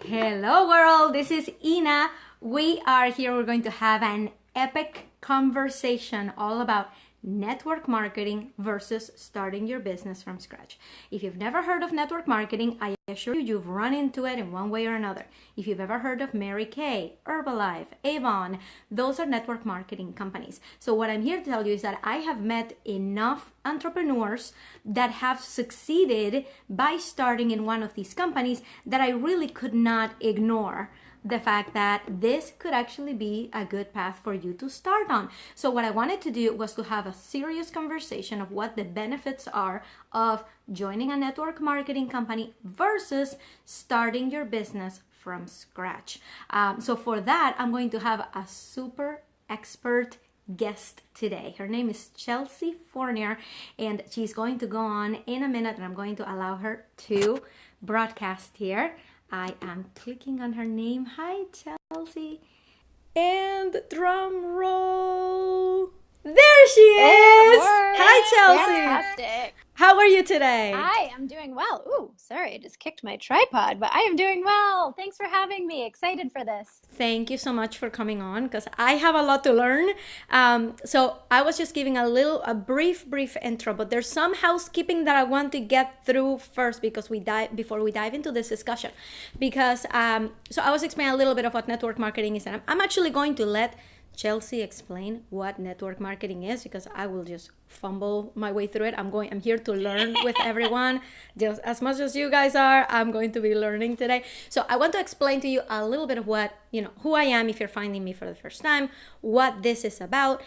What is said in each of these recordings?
Hello world, this is Ina. We are here, we're going to have an epic conversation all about network marketing versus starting your business from scratch. If you've never heard of network marketing, I assure you you've run into it in one way or another. If you've ever heard of Mary Kay, Herbalife, Avon, those are network marketing companies. So what I'm here to tell you is that I have met enough entrepreneurs that have succeeded by starting in one of these companies that I really could not ignore the fact that this could actually be a good path for you to start on. So what I wanted to do was to have a serious conversation of what the benefits are of joining a network marketing company versus starting your business from scratch. So for that, I'm going to have a super expert guest today. Her name is Chelsea Fournier, and she's going to go on in a minute, and I'm going to allow her to broadcast here. I am clicking on her name. Hi, Chelsea. And drum roll. There she is. Hi, Chelsea. Fantastic. How are you today? I am doing well. Ooh, sorry, I just kicked my tripod, but I am doing well. Thanks for having me. Excited for this. Thank you so much for coming on because I have a lot to learn. So I was just giving a brief intro, but there's some housekeeping that I want to get through first before we dive into this discussion. Because so I was explaining a little bit of what network marketing is, and I'm actually going to let Chelsea explain what network marketing is because I will just fumble my way through it. I'm here to learn with everyone. Just as much as you guys are, I'm going to be learning today. So I want to explain to you a little bit of who I am if you're finding me for the first time, what this is about,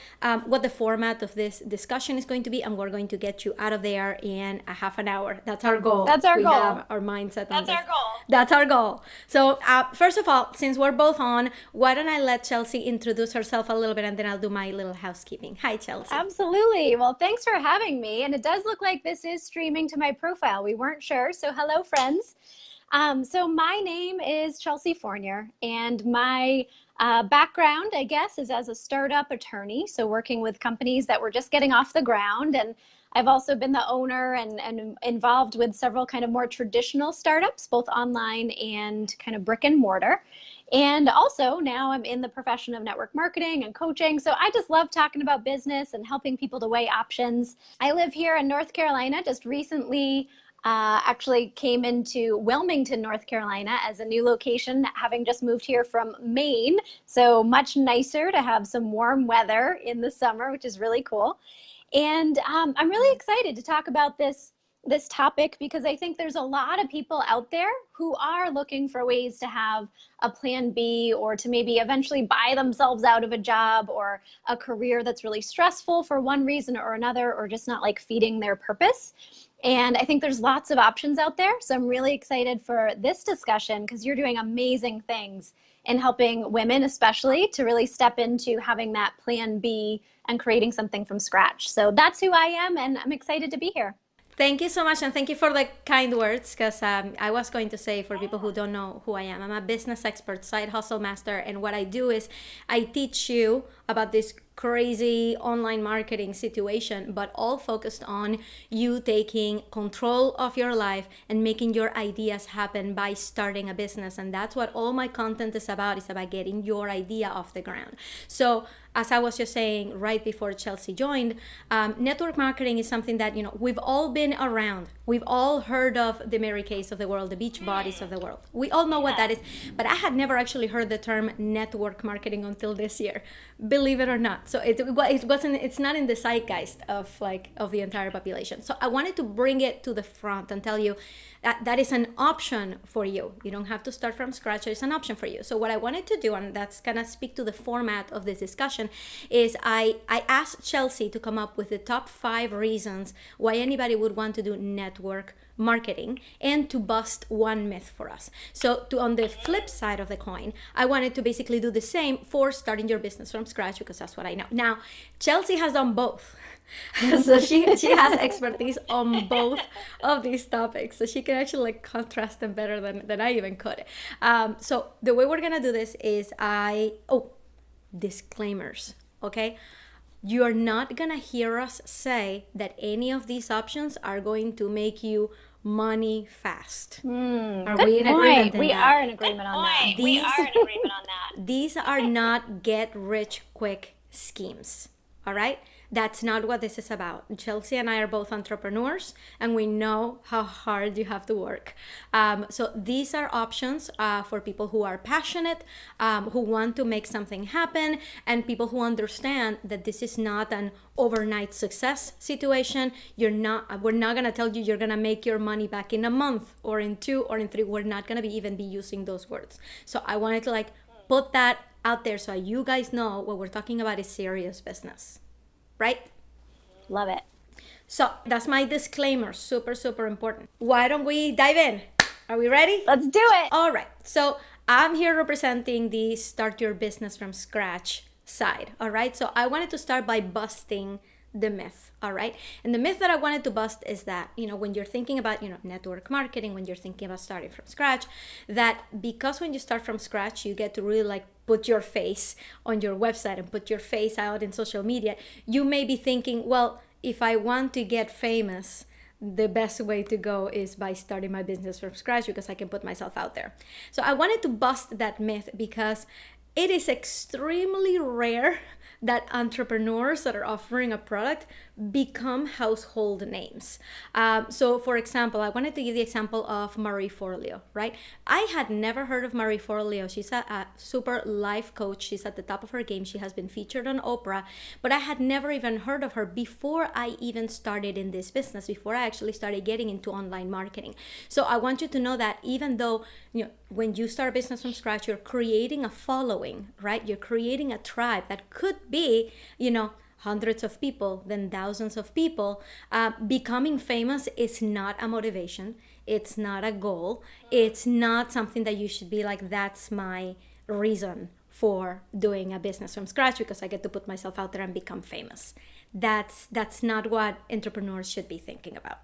what the format of this discussion is going to be, and we're going to get you out of there in a half an hour. That's our goal. That's our goal. We have our mindset on this. That's our goal. That's our goal. So first of all, since we're both on, why don't I let Chelsea introduce herself a little bit, and then I'll do my little housekeeping. Hi, Chelsea. Absolutely. Well, thanks for having me. And it does look like this is streaming to my profile. We weren't sure. So hello, friends. So my name is Chelsea Fournier, and my background, I guess, is as a startup attorney. So working with companies that were just getting off the ground. And I've also been the owner and involved with several kind of more traditional startups, both online and kind of brick and mortar. And also now I'm in the profession of network marketing and coaching. So I just love talking about business and helping people to weigh options. I live here in North Carolina, just recently actually came into Wilmington, North Carolina as a new location, having just moved here from Maine. So much nicer to have some warm weather in the summer, which is really cool. And I'm really excited to talk about this topic because I think there's a lot of people out there who are looking for ways to have a plan B or to maybe eventually buy themselves out of a job or a career that's really stressful for one reason or another, or just not like feeding their purpose. And I think there's lots of options out there. So I'm really excited for this discussion because you're doing amazing things in helping women, especially, to really step into having that plan B and creating something from scratch. So that's who I am, and I'm excited to be here. Thank you so much, and thank you for the kind words, because I was going to say, for people who don't know who I am, I'm a business expert, side hustle master, and what I do is I teach you about this crazy online marketing situation, but all focused on you taking control of your life and making your ideas happen by starting a business. And that's what all my content is about getting your idea off the ground. So as I was just saying right before Chelsea joined, network marketing is something that, we've all been around. We've all heard of the Mary Kays of the world, the beach bodies of the world. We all know what that is, but I had never actually heard the term network marketing until this year, believe it or not. So it's not in the zeitgeist of the entire population. So I wanted to bring it to the front and tell you that is an option for you. You don't have to start from scratch. It's an option for you. So what I wanted to do, and that's gonna speak to the format of this discussion, is I asked Chelsea to come up with the top 5 reasons why anybody would want to do network marketing and to bust one myth for us. So on the flip side of the coin, I wanted to basically do the same for starting your business from scratch, because that's what I know. Now, Chelsea has done both. So she has expertise on both of these topics, so she can actually contrast them better than I even could. So the way we're gonna do this is disclaimers, okay? You're not gonna hear us say that any of these options are going to make you money fast. Are Good we in agreement point. in We that? are in agreement on that. We are in agreement on that. These are not get rich quick schemes. All right? That's not what this is about. Chelsea and I are both entrepreneurs, and we know how hard you have to work. So these are options for people who are passionate, who want to make something happen, and people who understand that this is not an overnight success situation. We're not gonna tell you you're gonna make your money back in a month or in 2 or in 3. We're not gonna even be using those words. So I wanted to put that out there so you guys know what we're talking about is serious business. Right? Love it. So that's my disclaimer. Super, super important. Why don't we dive in? Are we ready? Let's do it. All right. So I'm here representing the start your business from scratch side. All right. So I wanted to start by busting the myth. All right. And the myth that I wanted to bust is that, when you're thinking about, network marketing, when you're thinking about starting from scratch, that because when you start from scratch, you get to really put your face on your website and put your face out in social media, you may be thinking, well, if I want to get famous, the best way to go is by starting my business from scratch because I can put myself out there. So I wanted to bust that myth because it is extremely rare that entrepreneurs that are offering a product become household names. So for example, I wanted to give the example of Marie Forleo, right? I had never heard of Marie Forleo. She's a super life coach. She's at the top of her game. She has been featured on Oprah, but I had never even heard of her before I even started in this business, before I actually started getting into online marketing. So I want you to know that even though, when you start a business from scratch, you're creating a following, right? You're creating a tribe that could be, hundreds of people, then thousands of people. Becoming famous is not a motivation. It's not a goal. It's not something that you should be like, that's my reason for doing a business from scratch because I get to put myself out there and become famous. That's not what entrepreneurs should be thinking about.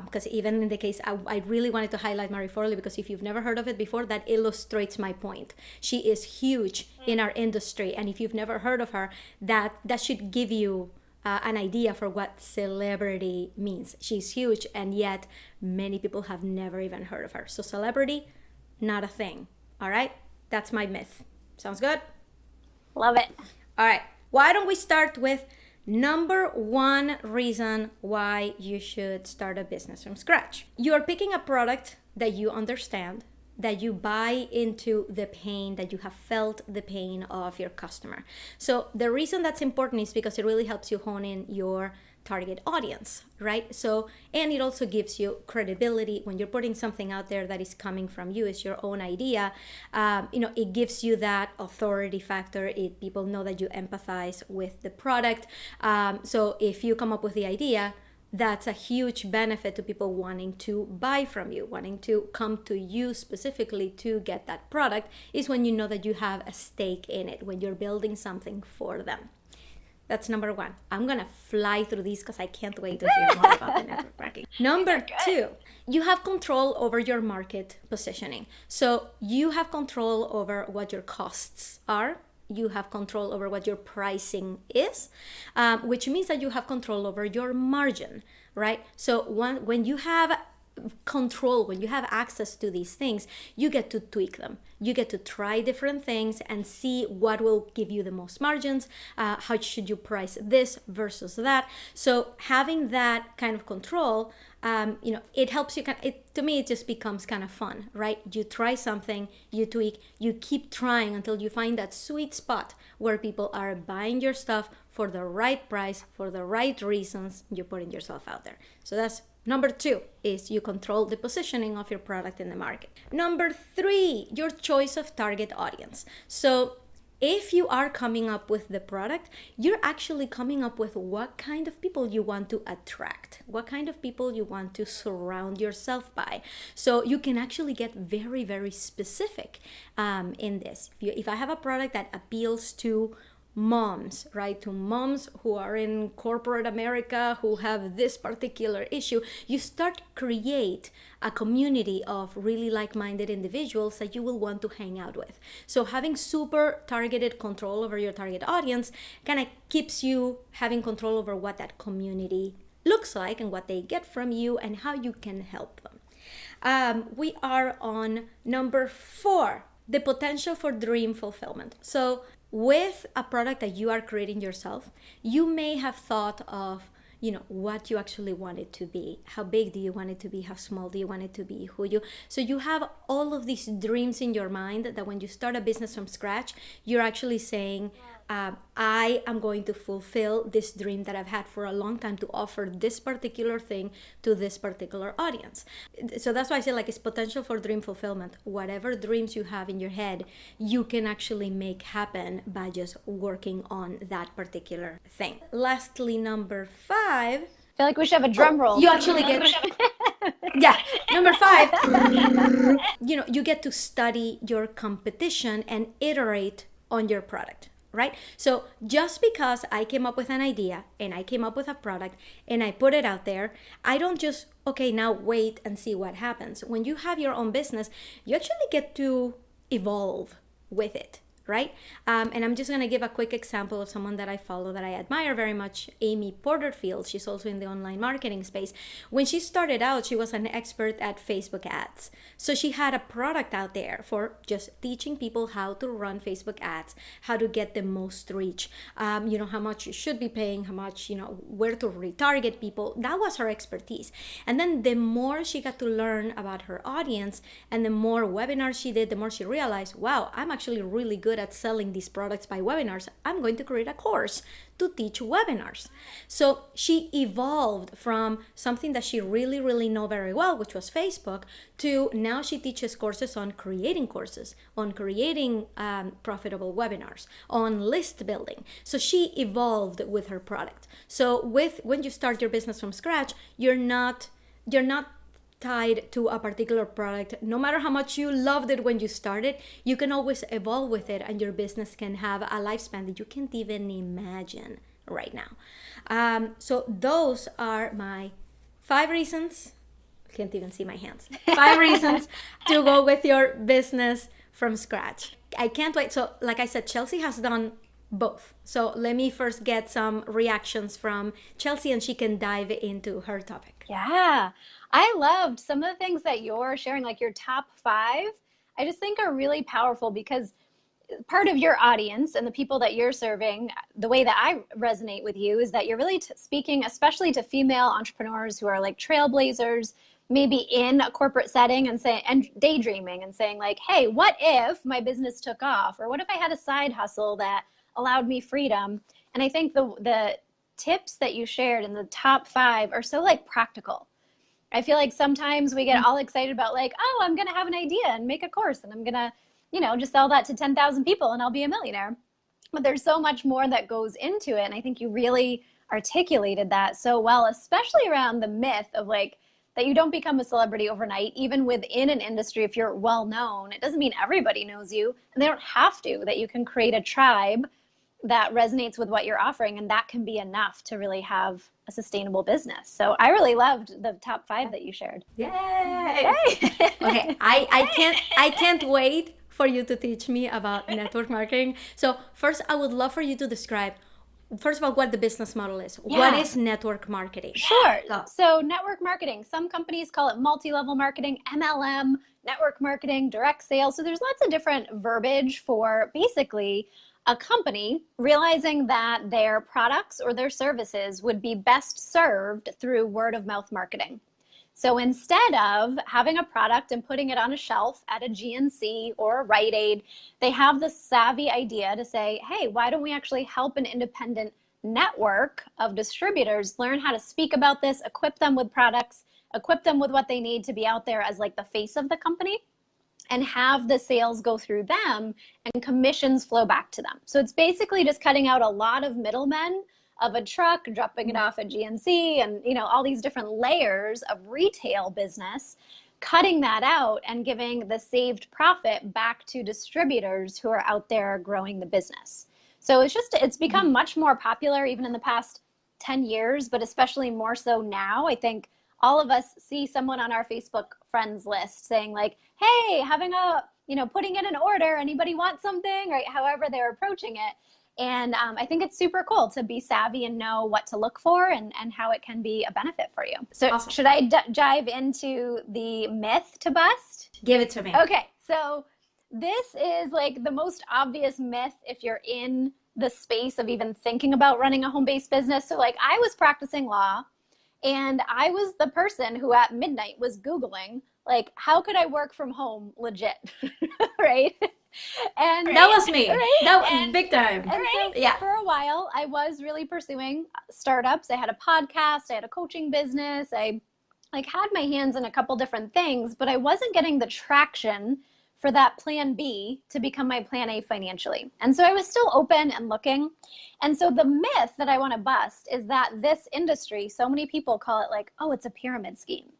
Because even in the case, I really wanted to highlight Marie Forleo because if you've never heard of it before, that illustrates my point. She is huge in our industry, and if you've never heard of her, that should give you an idea for what celebrity means. She's huge, and yet many people have never even heard of her. So celebrity, not a thing. All right? That's my myth. Sounds good? Love it. All right. Why don't we start with number one reason why you should start a business from scratch? You're picking a product that you understand, that you buy into the pain, that you have felt the pain of your customer. So the reason that's important is because it really helps you hone in your target audience, right? So, and it also gives you credibility when you're putting something out there that is coming from you, it's your own idea. It gives you that authority factor. People know that you empathize with the product. So if you come up with the idea, that's a huge benefit to people wanting to buy from you, wanting to come to you specifically to get that product, is when you know that you have a stake in it, when you're building something for them. That's number one. I'm going to fly through these because I can't wait to hear more about the network marketing. Number two, you have control over your market positioning. So you have control over what your costs are. You have control over what your pricing is, which means that you have control over your margin, right? So when you have control, when you have access to these things, you get to tweak them. You get to try different things and see what will give you the most margins. How should you price this versus that? So having that kind of control, it helps you. To me, it just becomes kind of fun, right? You try something, you tweak, you keep trying until you find that sweet spot where people are buying your stuff for the right price, for the right reasons. You're putting yourself out there. So that's number two, is you control the positioning of your product in the market. Number three, your choice of target audience. So if you are coming up with the product, you're actually coming up with what kind of people you want to attract, what kind of people you want to surround yourself by. So you can actually get very, very specific in this. If I have a product that appeals to moms, right? To moms who are in corporate America who have this particular issue, you start create a community of really like-minded individuals that you will want to hang out with. So having super targeted control over your target audience kind of keeps you having control over what that community looks like and what they get from you and how you can help them. We are on number 4, the potential for dream fulfillment. So with a product that you are creating yourself, you may have thought of what you actually want it to be. How big do you want it to be? How small do you want it to be? So you have all of these dreams in your mind that when you start a business from scratch, you're actually saying, I am going to fulfill this dream that I've had for a long time to offer this particular thing to this particular audience. So that's why I say it's potential for dream fulfillment. Whatever dreams you have in your head, you can actually make happen by just working on that particular thing. Lastly, number 5. I feel like we should have a drum roll. You actually get yeah, number 5. You get to study your competition and iterate on your product. Right? So just because I came up with an idea and I came up with a product and I put it out there, I don't just, now wait and see what happens. When you have your own business, you actually get to evolve with it. Right? And I'm just going to give a quick example of someone that I follow that I admire very much, Amy Porterfield. She's also in the online marketing space. When she started out, she was an expert at Facebook ads. So she had a product out there for just teaching people how to run Facebook ads, how to get the most reach, how much you should be paying, how much, where to retarget people. That was her expertise. And then the more she got to learn about her audience and the more webinars she did, the more she realized, wow, I'm actually really good at selling these products by webinars. I'm going to create a course to teach webinars. So she evolved from something that she really, really know very well, which was Facebook, to now she teaches courses, on creating profitable webinars, on list building. So she evolved with her product. So when you start your business from scratch, you're not tied to a particular product. No matter how much you loved it when you started, you can always evolve with it, and your business can have a lifespan that you can't even imagine right now. So those are my 5 reasons. I can't even see my hands. 5 reasons to go with your business from scratch. I can't wait. So like I said, Chelsea has done both. So let me first get some reactions from Chelsea and she can dive into her topic. Yeah. I loved some of the things that you're sharing, like your top 5, I just think are really powerful, because part of your audience and the people that you're serving, the way that I resonate with you is that you're really speaking, especially to female entrepreneurs who are like trailblazers, maybe in a corporate setting and daydreaming and saying like, hey, what if my business took off? Or what if I had a side hustle that allowed me freedom? And I think the tips that you shared in the top 5 are so practical. I feel like sometimes we get all excited about I'm going to have an idea and make a course and I'm going to, just sell that to 10,000 people and I'll be a millionaire. But there's so much more that goes into it. And I think you really articulated that so well, especially around the myth of that you don't become a celebrity overnight, even within an industry. If you're well known, it doesn't mean everybody knows you, and they don't have to, that you can create a tribe that resonates with what you're offering, and that can be enough to really have a sustainable business. So I really loved the top 5 that you shared. Yay! Okay, I can't wait for you to teach me about network marketing. So first, I would love for you to describe, first of all, what the business model is. Yeah. What is network marketing? Sure. So network marketing, some companies call it multi-level marketing, MLM, network marketing, direct sales. So there's lots of different verbiage for basically a company realizing that their products or their services would be best served through word of mouth marketing. So instead of having a product and putting it on a shelf at a GNC or a Rite Aid, they have the savvy idea to say, hey, why don't we actually help an independent network of distributors learn how to speak about this, equip them with products, equip them with what they need to be out there as the face of the company, and have the sales go through them and commissions flow back to them. So it's basically just cutting out a lot of middlemen of a truck, dropping it off at GNC and all these different layers of retail business, cutting that out and giving the saved profit back to distributors who are out there growing the business. So it's become much more popular even in the past 10 years, but especially more so now. I think all of us see someone on our Facebook friends list saying hey, having putting in an order, anybody want something, right? However they're approaching it. And I think it's super cool to be savvy and know what to look for and how it can be a benefit for you. So Awesome. should I dive into the myth to bust? Give it to me. Okay, so this is like the most obvious myth if you're in the space of even thinking about running a home-based business. So like I was practicing law, and I was the person who at midnight was Googling, like, how could I work from home legit, right? And that was me. right? That big time. And so Yeah. for a while, I was really pursuing startups. I had a podcast, I had a coaching business. I like had my hands in a couple different things, but I wasn't getting the traction for that plan B to become my plan A financially. And so I was still open and looking. And so the myth that I want to bust is that this industry, so many people call it like, oh, it's a pyramid scheme.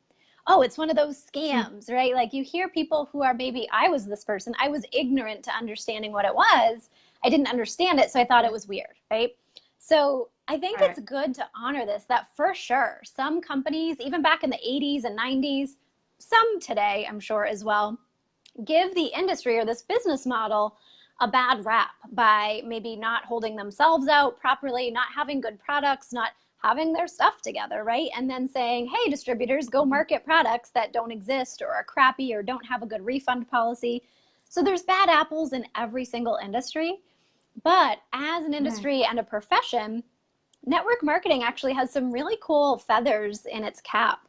Oh, it's one of those scams, right? Like you hear people who are maybe, I was this person, I was ignorant to understanding what it was. I didn't understand it, so I thought it was weird, right? So I think it's good to honor this, that for sure, some companies, even back in the 80s and 90s, some today, I'm sure as well, give the industry or this business model a bad rap by maybe not holding themselves out properly, not having good products, not having their stuff together, right? And then saying, hey, distributors, go market products that don't exist or are crappy or don't have a good refund policy. So there's bad apples in every single industry. But as an industry and a profession, network marketing actually has some really cool feathers in its cap.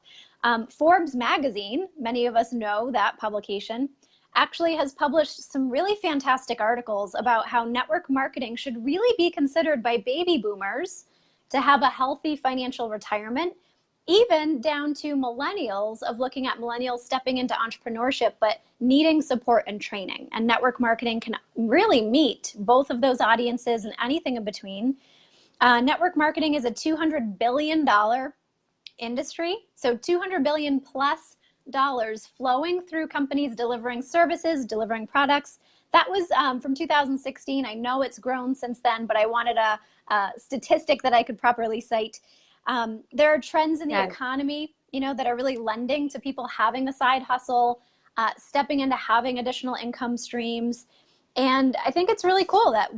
Forbes magazine, many of us know that publication, actually has published some really fantastic articles about how network marketing should really be considered by baby boomers to have a healthy financial retirement, even down to millennials, of looking at millennials stepping into entrepreneurship, but needing support and training. And network marketing can really meet both of those audiences and anything in between. Network marketing is a $200 billion industry. So $200 billion plus dollars flowing through companies delivering services, delivering products. That was from 2016. I know it's grown since then, but I wanted a statistic that I could properly cite. There are trends in the economy, that are really lending to people having a side hustle, stepping into having additional income streams. And I think it's really cool that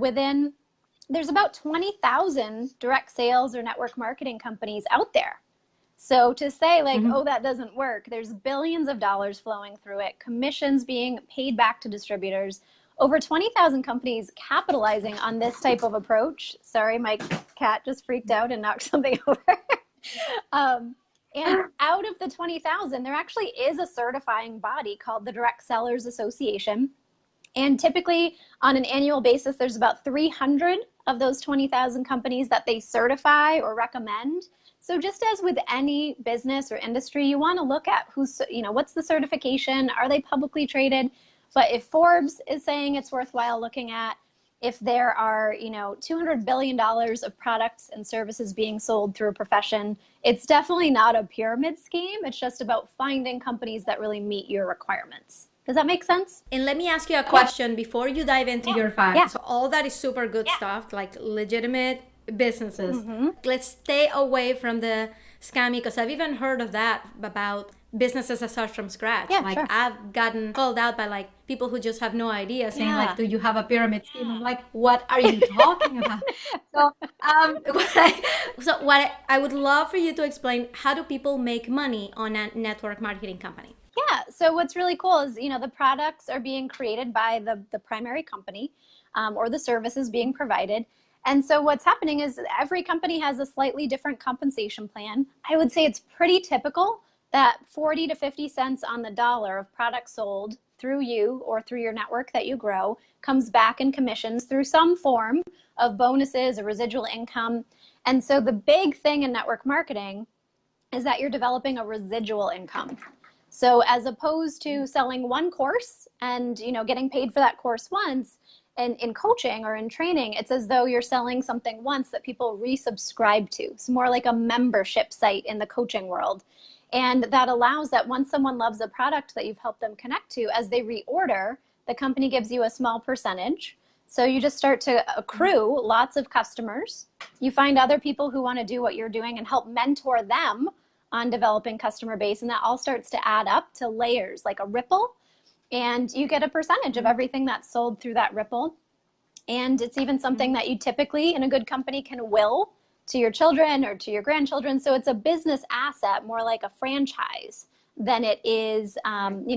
there's about 20,000 direct sales or network marketing companies out there. So to say like, oh, that doesn't work, there's billions of dollars flowing through it, commissions being paid back to distributors, over 20,000 companies capitalizing on this type of approach. Sorry, my cat just freaked out and knocked something over. And out of the 20,000, there actually is a certifying body called the Direct Sellers Association. And typically on an annual basis, there's about 300 of those 20,000 companies that they certify or recommend. So just as with any business or industry, you want to look at what's the certification? Are they publicly traded? But if Forbes is saying it's worthwhile looking at, if there are, $200 billion of products and services being sold through a profession, it's definitely not a pyramid scheme. It's just about finding companies that really meet your requirements. Does that make sense? And let me ask you a question before you dive into your facts. Yeah. So all that is super good stuff, like legitimate businesses. Let's stay away from the scammy, because I've even heard of that about businesses that start from scratch. Yeah, like sure. I've gotten called out by like people who just have no idea, saying like, do you have a pyramid scheme? I'm like, what are you talking about? So what I would love for you to explain, how do people make money on a network marketing company? Yeah, so what's really cool is, the products are being created by the primary company or the services being provided. And so what's happening is every company has a slightly different compensation plan. I would say it's pretty typical that 40 to 50 cents on the dollar of products sold through you or through your network that you grow comes back in commissions through some form of bonuses or residual income. And so the big thing in network marketing is that you're developing a residual income. So as opposed to selling one course and, getting paid for that course once, and in coaching or in training, it's as though you're selling something once that people resubscribe to. It's more like a membership site in the coaching world. And that allows that once someone loves a product that you've helped them connect to, as they reorder, the company gives you a small percentage. So you just start to accrue lots of customers. You find other people who want to do what you're doing and help mentor them on developing customer base. And that all starts to add up to layers, like a ripple. And you get a percentage of everything that's sold through that ripple. And it's even something that you typically in a good company can will to your children or to your grandchildren. So it's a business asset, more like a franchise than it is,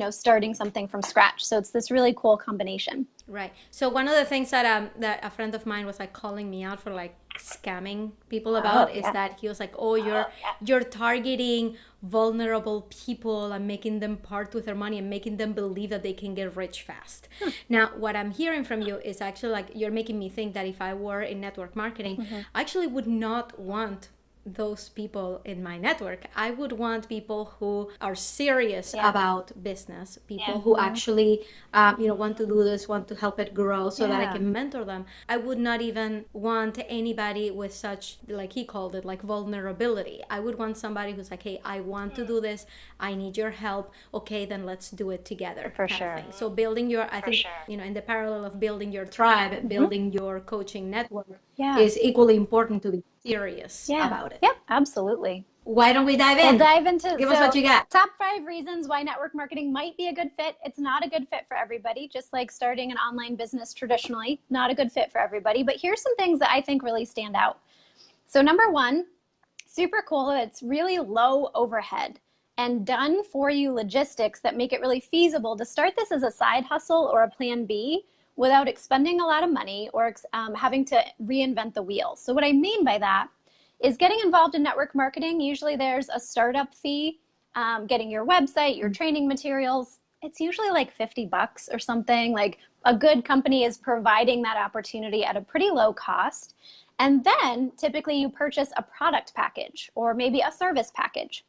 starting something from scratch. So it's this really cool combination. Right. So one of the things that a friend of mine was like calling me out for like scamming people about is that he was like, "Oh, you're targeting vulnerable people and making them part with their money and making them believe that they can get rich fast." Now, what I'm hearing from you is actually like you're making me think that if I were in network marketing, I actually would not want those people in my network. I would want people who are serious about business, people who actually, want to do this, want to help it grow so that I can mentor them. I would not even want anybody with such, like he called it, like vulnerability. I would want somebody who's like, hey, I want to do this. I need your help. Okay, then let's do it together. For sure. So building your, I think, in the parallel of building your tribe, building your coaching network is equally important to be serious about it. Yep, absolutely. Why don't we dive in? We'll dive into Give us what you got. Top 5 reasons why network marketing might be a good fit. It's not a good fit for everybody, just like starting an online business traditionally, not a good fit for everybody. But here's some things that I think really stand out. So number 1, super cool. It's really low overhead and done for you logistics that make it really feasible to start this as a side hustle or a plan B without expending a lot of money or having to reinvent the wheel. So what I mean by that is getting involved in network marketing. Usually there's a startup fee, getting your website, your training materials. It's usually like $50 or something. Like a good company is providing that opportunity at a pretty low cost. And then typically you purchase a product package or maybe a service package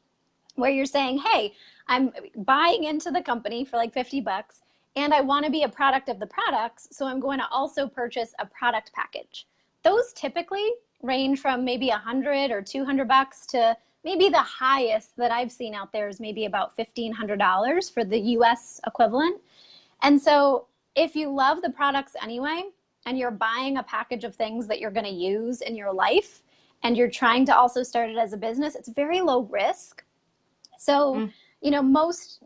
where you're saying, hey, I'm buying into the company for like $50 and I want to be a product of the products. So I'm going to also purchase a product package. Those typically range from maybe $100 or $200 to maybe the highest that I've seen out there is maybe about $1,500 for the US equivalent. And so if you love the products anyway, and you're buying a package of things that you're going to use in your life, and you're trying to also start it as a business, it's very low risk. So, most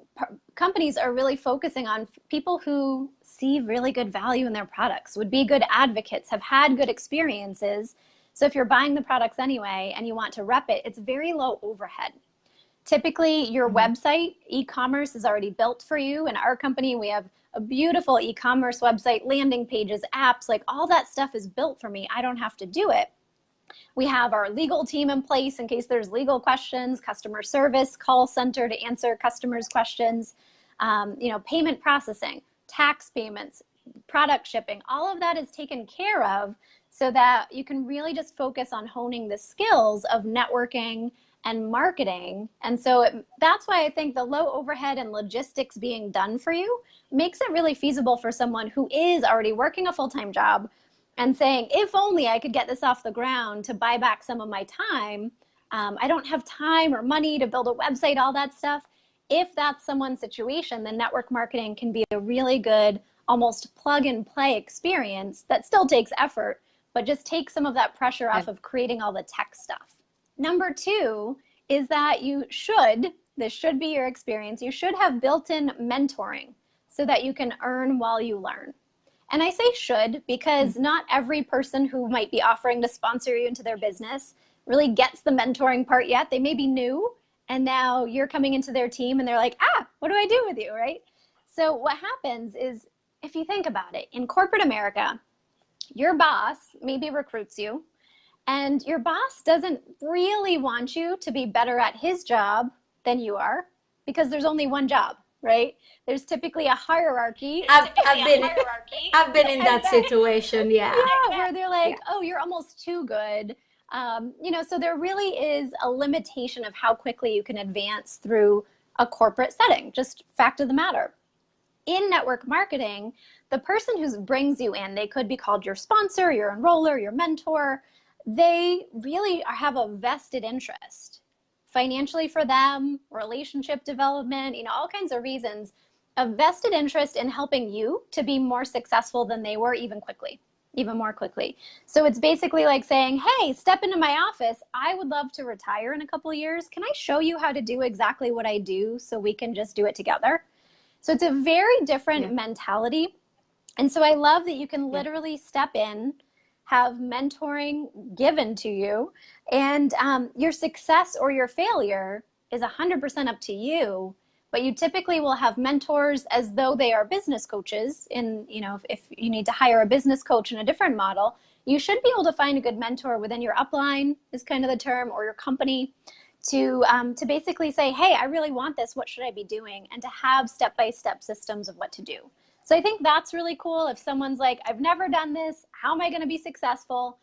companies are really focusing on people who see really good value in their products, would be good advocates, have had good experiences. So if you're buying the products anyway and you want to rep it, it's very low overhead. Typically, your website, e-commerce is already built for you. In our company, we have a beautiful e-commerce website, landing pages, apps, like all that stuff is built for me. I don't have to do it. We have our legal team in place in case there's legal questions, customer service, call center to answer customers' questions, payment processing, tax payments, product shipping, all of that is taken care of so that you can really just focus on honing the skills of networking and marketing. And so that's why I think the low overhead and logistics being done for you makes it really feasible for someone who is already working a full-time job and saying, if only I could get this off the ground to buy back some of my time. I don't have time or money to build a website, all that stuff. If that's someone's situation, then network marketing can be a really good, almost plug and play experience that still takes effort, but just takes some of that pressure off of creating all the tech stuff. Number 2 is that this should be your experience, you should have built-in mentoring so that you can earn while you learn. And I say should because not every person who might be offering to sponsor you into their business really gets the mentoring part yet. They may be new and now you're coming into their team and they're like, what do I do with you, right? So what happens is, if you think about it, in corporate America, your boss maybe recruits you and your boss doesn't really want you to be better at his job than you are because there's only one job, right? There's typically a hierarchy. I've been in that situation, Yeah, where they're like, oh, you're almost too good. So there really is a limitation of how quickly you can advance through a corporate setting, just fact of the matter. In network marketing, the person who brings you in, they could be called your sponsor, your enroller, your mentor. They really have a vested interest financially for them, relationship development, all kinds of reasons, a vested interest in helping you to be more successful than they were even more quickly. So it's basically like saying, hey, step into my office. I would love to retire in a couple of years. Can I show you how to do exactly what I do so we can just do it together? So it's a very different mentality And so I love that you can literally step in, have mentoring given to you, and your success or your failure is 100% up to you. But you typically will have mentors as though they are business coaches. In, you know, if you need to hire a business coach in a different model, you should be able to find a good mentor within your upline, is kind of the term, or your company, to basically say, hey, I really want this. What should I be doing? And to have step-by-step systems of what to do. So I think that's really cool. If someone's like, I've never done this, how am I going to be successful?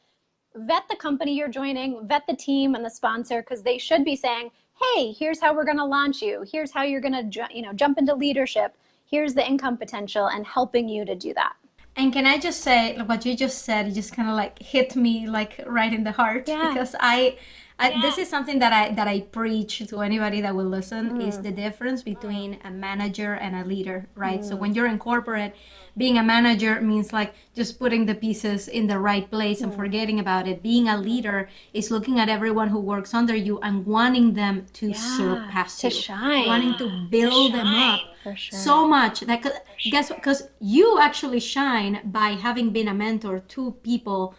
Vet the company you're joining, vet the team and the sponsor, because they should be saying, hey, here's how we're going to launch you. Here's how you're going to jump into leadership. Here's the income potential, and helping you to do that. And can I just say what you just said? It just kind of like hit me like right in the heart, because this is something that I preach to anybody that will listen, is the difference between a manager and a leader, right? So when you're in corporate, being a manager means like just putting the pieces in the right place and forgetting about it. Being a leader is looking at everyone who works under you and wanting them to surpass to you, shine. wanting to build them up For sure. so much that guess what? Because you actually shine by having been a mentor to people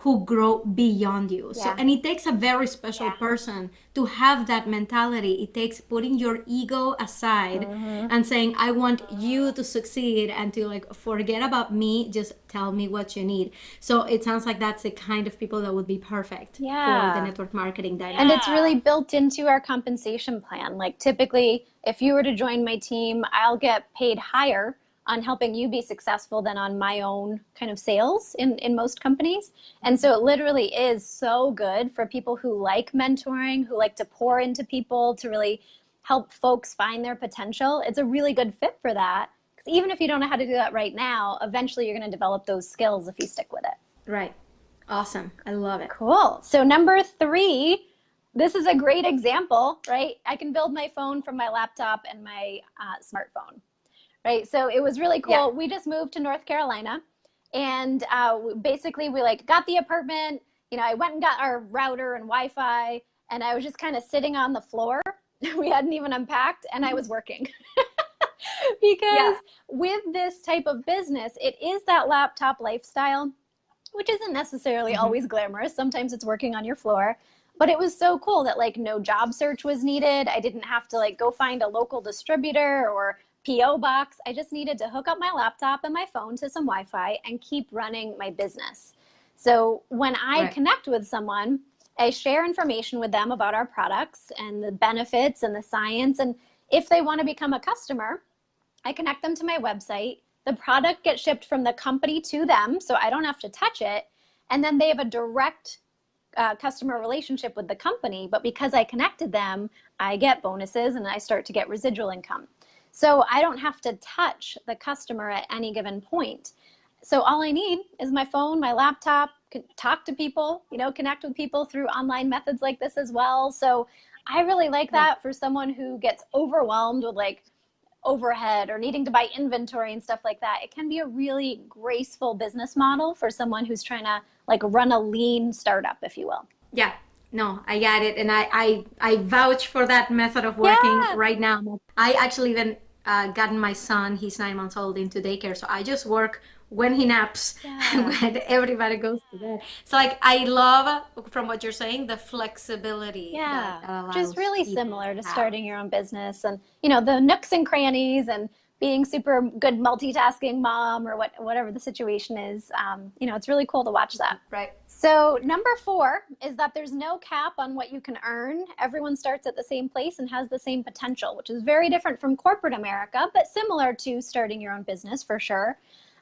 who grow beyond you. So, and it takes a very special person to have that mentality. It takes putting your ego aside and saying, I want you to succeed, and to like forget about me, just tell me what you need. So it sounds like that's the kind of people that would be perfect for the network marketing dynamic. And it's really built into our compensation plan. Like typically, if you were to join my team, I'll get paid higher on helping you be successful than on my own kind of sales in most companies. And so it literally is so good for people who like mentoring, who like to pour into people, to really help folks find their potential. It's a really good fit for that. Because even if you don't know how to do that right now, eventually you're going to develop those skills if you stick with it. Right. Awesome. I love it. Cool. So number 3, this is a great example, right? I can build my phone from my laptop and my smartphone. Right. So it was really cool. We just moved to North Carolina, and basically we like got the apartment. You know, I went and got our router and Wi-Fi, and I was just kind of sitting on the floor. We hadn't even unpacked, and I was working. Because with this type of business, it is that laptop lifestyle, which isn't necessarily always glamorous. Sometimes it's working on your floor. But it was so cool that like no job search was needed. I didn't have to like go find a local distributor or PO box. I just needed to hook up my laptop and my phone to some Wi-Fi and keep running my business. So when I connect with someone, I share information with them about our products and the benefits and the science. And if they want to become a customer, I connect them to my website. The product gets shipped from the company to them, so I don't have to touch it. And then they have a direct customer relationship with the company. But because I connected them, I get bonuses and I start to get residual income. So I don't have to touch the customer at any given point. So all I need is my phone, my laptop, talk to people, you know, connect with people through online methods like this as well. So I really like that for someone who gets overwhelmed with like overhead or needing to buy inventory and stuff like that. It can be a really graceful business model for someone who's trying to like run a lean startup, if you will. Yeah. No, I get it. And I vouch for that method of working right now. I actually even gotten my son, he's 9 months old, into daycare. So I just work when he naps and when everybody goes to bed. So like I love, from what you're saying, the flexibility that allows, which is really similar to starting your own business, and you know, the nooks and crannies and being super good multitasking mom or whatever the situation is. You know, it's really cool to watch that. Right. So number 4 is that there's no cap on what you can earn. Everyone starts at the same place and has the same potential, which is very different from corporate America, but similar to starting your own business for sure.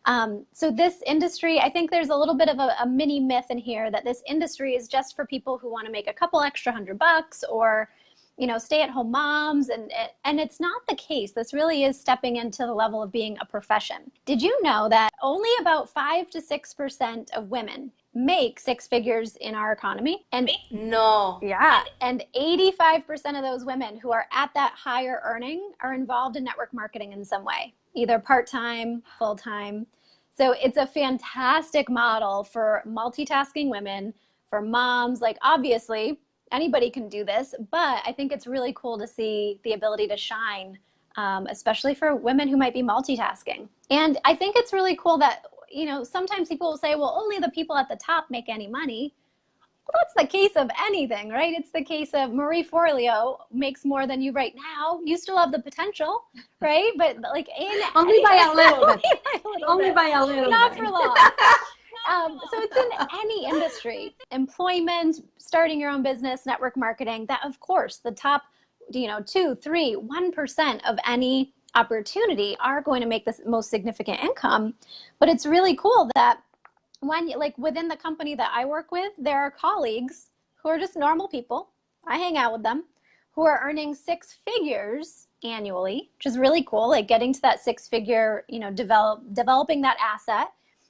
So this industry, I think there's a little bit of a mini myth in here that this industry is just for people who want to make a couple extra $100 or, you know, stay-at-home moms, and it's not the case. This really is stepping into the level of being a profession. Did you know that only about 5 to 6% of women make 6 figures in our economy? And no. Yeah, and 85% of those women who are at that higher earning are involved in network marketing in some way, either part-time, full-time. So it's a fantastic model for multitasking women, for moms. Like obviously, anybody can do this, but I think it's really cool to see the ability to shine especially for women who might be multitasking. And I think it's really cool that, sometimes people will say, well, only the people at the top make any money. Well, that's the case of anything, right? It's the case of Marie Forleo makes more than you right now. You still have the potential, right? But like only by a little bit. Only by a little not bit. for long. So it's in any industry, employment, starting your own business, network marketing, that of course the top, 2, 3, 1% of any opportunity are going to make the most significant income. But it's really cool that within the company that I work with, there are colleagues who are just normal people. I hang out with them who are earning 6 figures annually, which is really cool. Like getting to that 6-figure, developing that asset.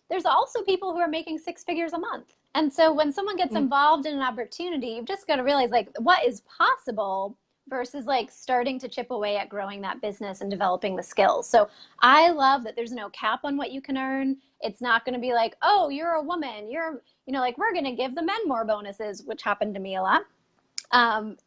There's also people who are making 6 figures a month. And so when someone gets involved in an opportunity, you've just got to realize what is possible versus starting to chip away at growing that business and developing the skills. So I love that there's no cap on what you can earn. It's not going to be like, oh, you're a woman, we're going to give the men more bonuses, which happened to me a lot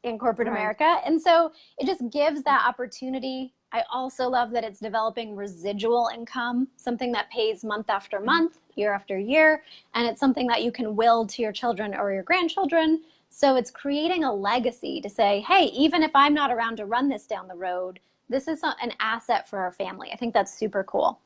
in corporate America. And so it just gives that opportunity. I also love that it's developing residual income, something that pays month after month, year after year, and it's something that you can will to your children or your grandchildren. So it's creating a legacy to say, hey, even if I'm not around to run this down the road, this is an asset for our family. I think that's super cool.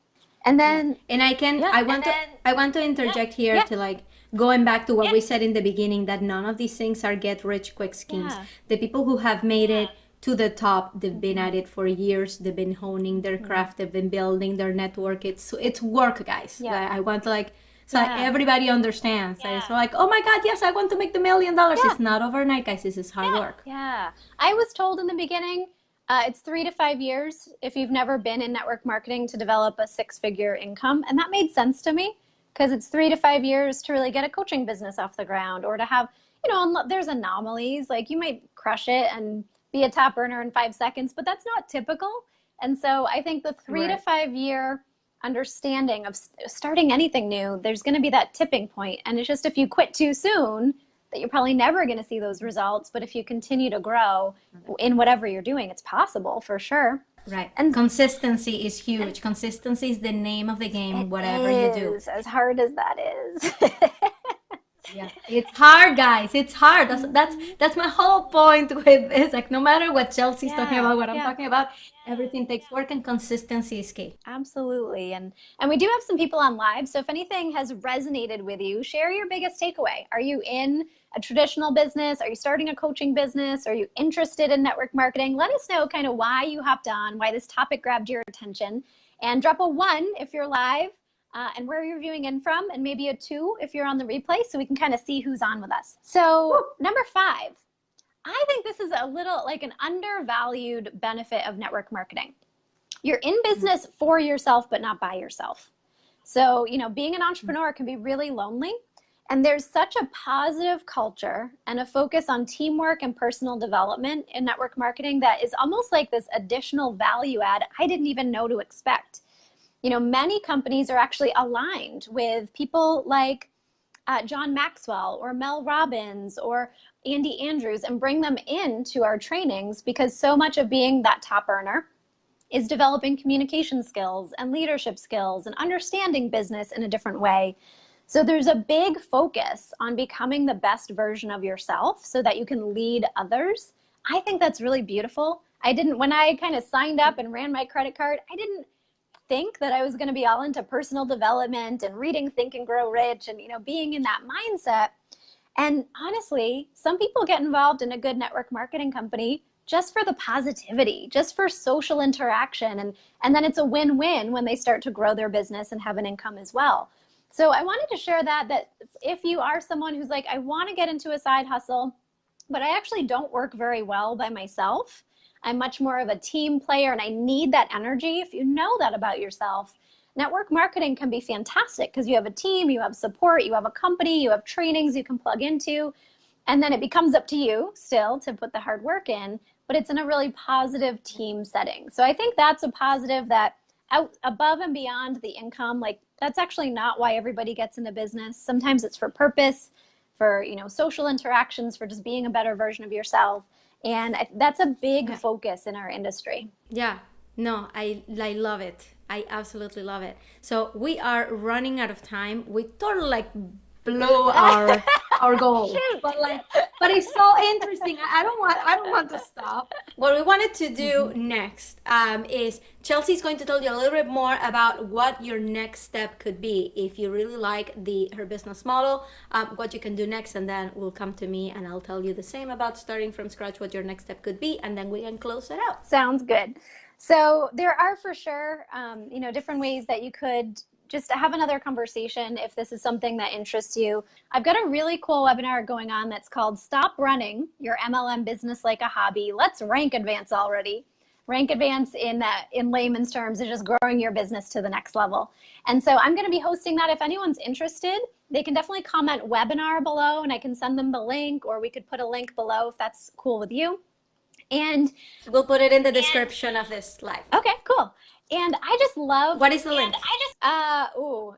And then, and I want to interject here to going back to what we said in the beginning, that none of these things are get rich quick schemes. The people who have made it to the top, they've been at it for years. They've been honing their craft. They've been building their network. It's work, guys. I want to everybody understands. So oh my God, yes, I want to make the $1 million. It's not overnight, guys. This is hard work. Yeah. I was told in the beginning, it's 3 to 5 years if you've never been in network marketing to develop a 6-figure income. And that made sense to me because it's 3 to 5 years to really get a coaching business off the ground, or to have, there's anomalies. Like you might crush it and be a top earner in 5 seconds, but that's not typical. And so I think the 3 to 5 year understanding of starting anything new, there's going to be that tipping point. And it's just if you quit too soon, that you're probably never going to see those results. But if you continue to grow in whatever you're doing, it's possible for sure. Right. And consistency is huge. Consistency is the name of the game, whatever you do. As hard as that is. Yeah, it's hard, guys. It's hard. That's my whole point with this. No matter what Chelsea's talking about, what I'm talking about, everything takes work, and consistency is key. Absolutely. And we do have some people on live. So if anything has resonated with you, share your biggest takeaway. Are you in a traditional business? Are you starting a coaching business? Are you interested in network marketing? Let us know kind of why you hopped on, why this topic grabbed your attention, and drop a 1 if you're live. And where you're viewing in from, and maybe a 2 if you're on the replay, so we can kind of see who's on with us. So number 5, I think this is a little an undervalued benefit of network marketing. You're in business for yourself, but not by yourself. So, being an entrepreneur can be really lonely, and there's such a positive culture and a focus on teamwork and personal development in network marketing that is almost like this additional value add I didn't even know to expect. Many companies are actually aligned with people like John Maxwell or Mel Robbins or Andy Andrews, and bring them into our trainings because so much of being that top earner is developing communication skills and leadership skills and understanding business in a different way. So there's a big focus on becoming the best version of yourself so that you can lead others. I think that's really beautiful. When I kind of signed up and ran my credit card, I didn't think that I was going to be all into personal development and reading Think and Grow Rich and being in that mindset. And honestly, some people get involved in a good network marketing company just for the positivity, just for social interaction, and then it's a win-win when they start to grow their business and have an income as well. So I wanted to share that if you are someone who's like, I want to get into a side hustle, but I actually don't work very well by myself. I'm much more of a team player, and I need that energy. If you know that about yourself, network marketing can be fantastic because you have a team, you have support, you have a company, you have trainings you can plug into, and then it becomes up to you still to put the hard work in, but it's in a really positive team setting. So I think that's a positive that out above and beyond the income, that's actually not why everybody gets into business. Sometimes it's for purpose, for social interactions, for just being a better version of yourself. And that's a big focus in our industry. Yeah, No, I love it. I absolutely love it. So we are running out of time. We totally like blew our goal. But it's so interesting. I don't want to stop. What we wanted to do next is Chelsea's going to tell you a little bit more about what your next step could be if you really like her business model, what you can do next, and then we'll come to me and I'll tell you the same about starting from scratch, what your next step could be, and then we can close it out. Sounds good. So there are for sure, different ways that you could just have another conversation if this is something that interests you. I've got a really cool webinar going on that's called Stop Running Your MLM Business Like a Hobby. Let's rank advance already. Rank advance in layman's terms is just growing your business to the next level. And so I'm going to be hosting that. If anyone's interested, they can definitely comment webinar below and I can send them the link, or we could put a link below if that's cool with you. And we'll put it in the description of this live. Okay, cool. And I just love. What is the link?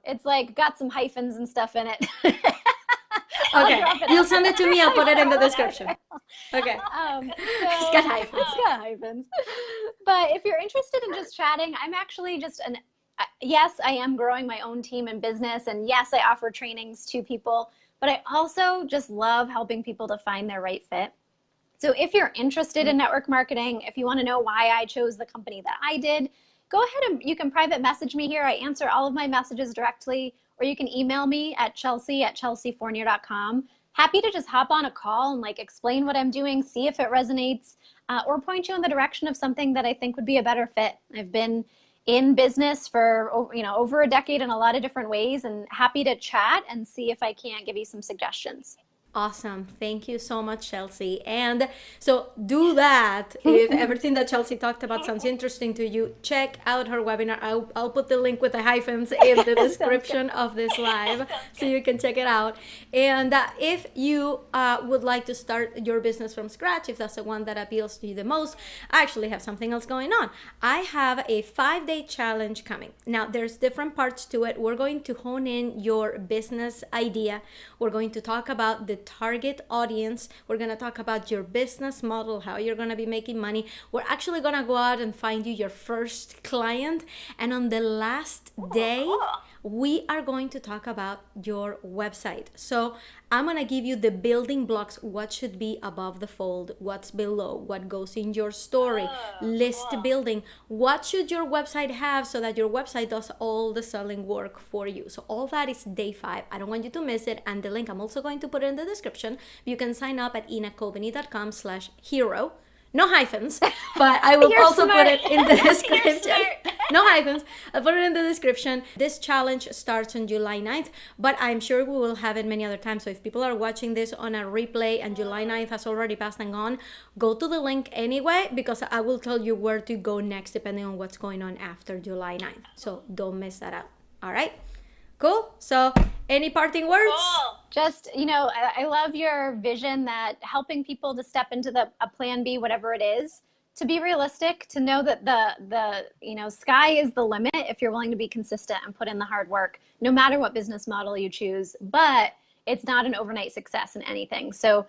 It's like got some hyphens and stuff in it. Okay, you'll send it to me. I'll put it in the description. Okay. It's got hyphens. It's got hyphens. But if you're interested in just chatting, I'm actually just yes, I am growing my own team and business, and yes, I offer trainings to people. But I also just love helping people to find their right fit. So if you're interested in network marketing, if you want to know why I chose the company that I did, go ahead and you can private message me here. I answer all of my messages directly, or you can email me at chelsea@chelseafournier.com. Happy to just hop on a call and explain what I'm doing, see if it resonates, or point you in the direction of something that I think would be a better fit. I've been in business for over a decade in a lot of different ways, and happy to chat and see if I can't give you some suggestions. Awesome. Thank you so much, Chelsea. And so do that. If everything that Chelsea talked about sounds interesting to you, check out her webinar. I'll put the link with the hyphens in the description of this live so you can check it out. And if you would like to start your business from scratch, if that's the one that appeals to you the most, I actually have something else going on. I have a 5-day challenge coming. Now, there's different parts to it. We're going to hone in your business idea. We're going to talk about the target audience. We're going to talk about your business model, how you're going to be making money. We're actually going to go out and find you your first client. And on the last day, we are going to talk about your website. So I'm going to give you the building blocks, what should be above the fold, what's below, what goes in your story, list building, what should your website have so that your website does all the selling work for you. So all that is day 5. I don't want you to miss it. And the link, I'm also going to put it in the description. You can sign up at inacoveney.com/hero. No hyphens, but I will also put it in the description. No hyphens. I'll put it in the description. This challenge starts on July 9th, but I'm sure we will have it many other times. So if people are watching this on a replay and July 9th has already passed and gone, go to the link anyway, because I will tell you where to go next depending on what's going on after July 9th. So don't miss that out. All right? Cool. So any parting words? Cool. Just, I love your vision that helping people to step into a plan B, whatever it is, to be realistic, to know that the sky is the limit if you're willing to be consistent and put in the hard work, no matter what business model you choose. But it's not an overnight success in anything. So,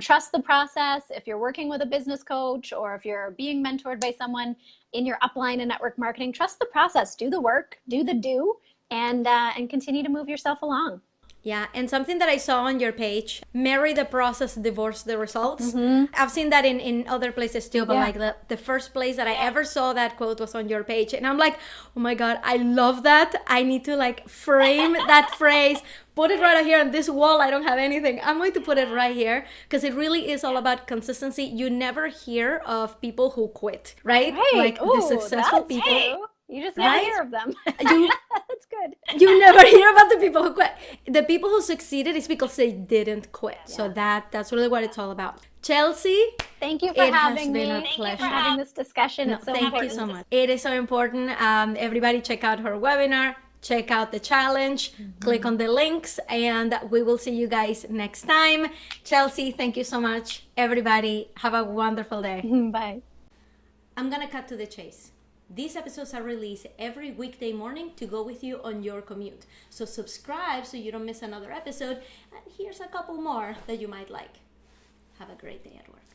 trust the process. If you're working with a business coach or if you're being mentored by someone in your upline and network marketing, trust the process, do the work, do the do, and continue to move yourself along. Yeah, and something that I saw on your page, marry the process, divorce the results. I've seen that in other places too, but the first place that I ever saw that quote was on your page. And I'm like, oh my God, I love that. I need to frame that phrase, put it right here on this wall. I don't have anything. I'm going to put it right here because it really is all about consistency. You never hear of people who quit, right? The successful people. True. You just never hear of them. That's good. You never hear about the people who quit. The people who succeeded is because they didn't quit. Yeah. So that's really what it's all about. Chelsea, thank you for having me. It has been a pleasure. Thank you for having this discussion. No, it's so thank important. you so much. It is so important. Everybody check out her webinar. Check out the challenge. Click on the links. And we will see you guys next time. Chelsea, thank you so much. Everybody, have a wonderful day. Bye. I'm going to cut to the chase. These episodes are released every weekday morning to go with you on your commute. So subscribe so you don't miss another episode. And here's a couple more that you might like. Have a great day at work.